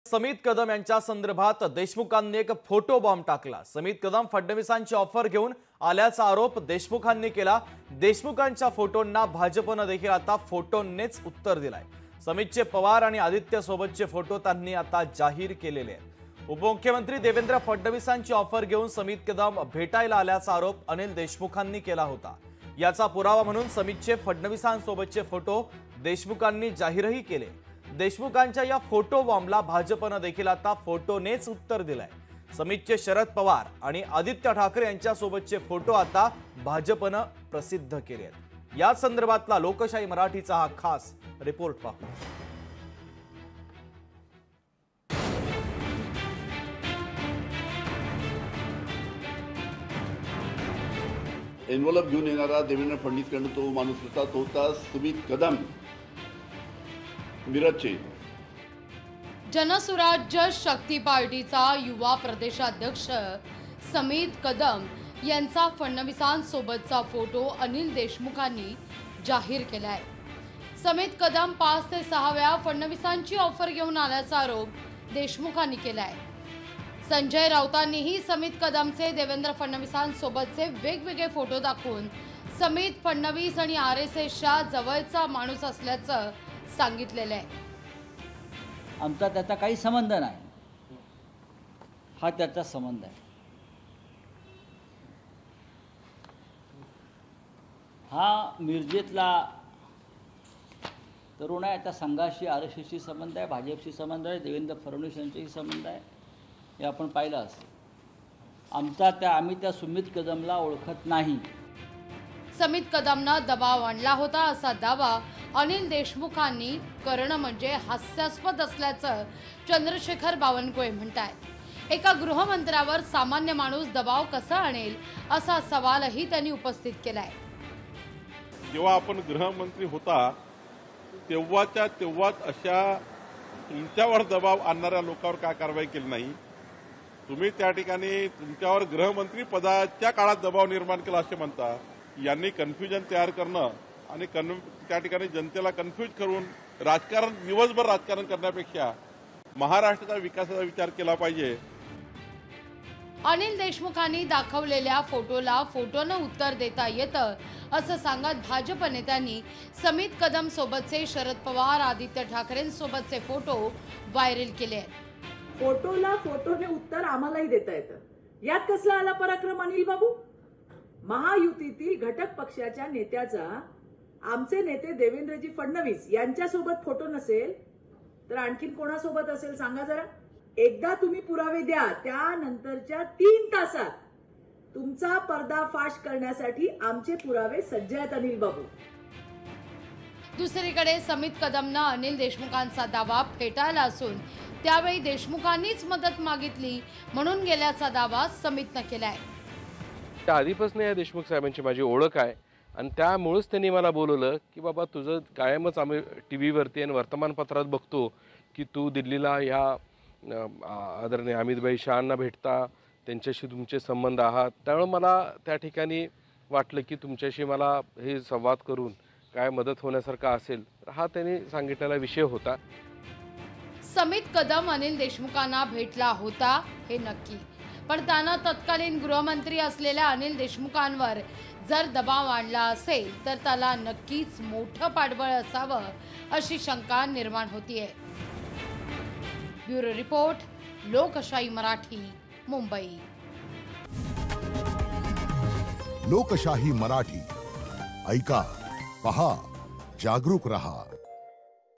समित कदम यांच्या संदर्भात देशमुखांनी एक फोटो बॉम्ब टाकला। समित कदम फडणवीसांची ऑफर घेऊन आल्याचा आरोप देशमुखांनी केला। देशमुखांच्या फोटोंना भाजपने देखील आता फोटोंनीच उत्तर दिलाय। समितचे पवार आणि आदित्य सोबतचे फोटो त्यांनी आता जाहीर केलेले आहेत। उपमुख्यमंत्री देवेंद्र फडणवीसांची ऑफर घेऊन समित कदम भेटायला आल्याचा आरोप अनिल देशमुखांनी केला होता। याचा पुरावा म्हणून समितचे फडणवीसांसोबतचे फोटो देशमुखांनी जाहीरही केले। देशमुखांच्या या फोटो बॉम्बला भाजपने देखील आता फोटोनेच उत्तर दिलंय। समितचे शरद पवार आणि आदित्य ठाकरे यांच्यासोबतचे फोटो आता भाजपने प्रसिद्ध केले आहेत। या संदर्भातला लोकशाही मराठीचा हा खास रिपोर्ट पाहू। एनवलप घेऊन येणारा देवेंद्र फडणवीसकडून तो माणूस होता, तो होता समित कदम मिरजचे। जनसुराज्य शक्ती पार्टीचा युवा प्रदेशाध्यक्ष समित कदम यांचा फडणवीसांसोबतचा फोटो अनिल देशमुखांनी जाहीर केलाय। समित कदम 5 ते 6 वेळा फडणवीसांची ऑफर घेऊन आल्याचा आरोप देशमुखांनी केलाय। संजय राऊतांनीही समित कदमचे देवेंद्र फडणवीसांसोबतचे वेगवेगळे फोटो दाखवून समित फडणवीस आणि आरएसएसच्या जवळचा माणूस असल्याचं सांगितलेलं आहे। आमचा त्याचा काही संबंध नाही, हा त्याचा संबंध आहे। हा मिरजेतला तरुण आहे, त्या संघाशी आरएसएसशी संबंध आहे, भाजपशी संबंध आहे, देवेंद्र फडणवीस यांच्याशी संबंध आहे, हे आपण पाहिलं असेल। आम्ही त्या समित कदमला ओळखत नाही। समित कदमनं दबाव आणला होता असा दावा अनिल देशमुखांनी करणं म्हणजे हास्यास्पद असल्याचं चंद्रशेखर बावनकुळे म्हणतात। एका गृहमंत्र्यावर सामान्य माणूस दबाव कसा आणेल असा सवालही त्यांनी उपस्थित केलाय। जेव्हा आपण गृहमंत्री होता तेव्हाच अशा तुमच्यावर दबाव आणणाऱ्या लोकांवर काय कारवाई केली नाही? तुम्ही त्या ठिकाणी तुमच्यावर गृहमंत्री पदाच्या काळात दबाव निर्माण केला असे म्हणता। यांनी कन्फ्युजन तयार करणं आणि त्या ठिकाणी जनतेला कन्फ्यूज करून राजकारण दिवसभर राजकारण करण्यापेक्षा महाराष्ट्राच्या विकासाचा विचार केला पाहिजे। अनिल देशमुखांनी दाखवलेल्या फोटोला फोटोनं उत्तर देता येतं असं सांगत भाजप नेत्यांनी समित कदम सोबतचे शरद पवार आदित्य ठाकरेंसोबतचे फोटो व्हायरल केले आहेत। फोटोला फोटोने उत्तर आम्हालाही देता येतं, यात कसला आला पराक्रम अनिल बाबू? महायुतीतील घटक पक्षाच्या नेत्याचा आमचे नेते देवेंद्रजी फडणवीस यांच्यासोबत फोटो नसेल तर आणखीन कोणासोबत असेल सांगा जरा? एकदा तुम्ही पुरावे द्या, त्यानंतरच्या 3 तासात तुमचा पर्दाफाश करण्यासाठी आमचे पुरावे सज्ज आहेत अनिल बाबू। दुसरीकडे समित कदमनं अनिल देशमुखांचा दावा फेटाळला असून त्यावेळी देशमुखांनीच मदत मागितली म्हणून गेल्याचा दावा समितनं केलाय। त्या आधीपासून या देशमुख साहेबांची माझी ओळख आहे आणि त्यामुळेच त्यांनी मला बोलवलं की बाबा तुझं कायमच आम्ही टीव्हीवरती आणि वर्तमानपत्रात बघतो की तू दिल्लीला ह्या आदरणीय अमितभाई शहांना भेटता, त्यांच्याशी तुमचे संबंध आहात। त्यामुळे मला त्या ठिकाणी वाटलं की तुमच्याशी मला हे संवाद करून काय मदत होण्यासारखा असेल तर हा त्यांनी सांगितलेला विषय होता। समित कदम अनिल देशमुखांना भेटला होता हे नक्की, पण त्यानं तत्कालीन गृहमंत्री असलेल्या अनिल देशमुखांवर जर दबाव आणला असेल तर त्याला नक्कीच मोठं पाठबळ असावं अशी शंका निर्माण होतीये। ब्युरो रिपोर्ट, लोकशाही मराठी, मुंबई। लोकशाही मराठी ऐका, पहा, जागरूक रहा।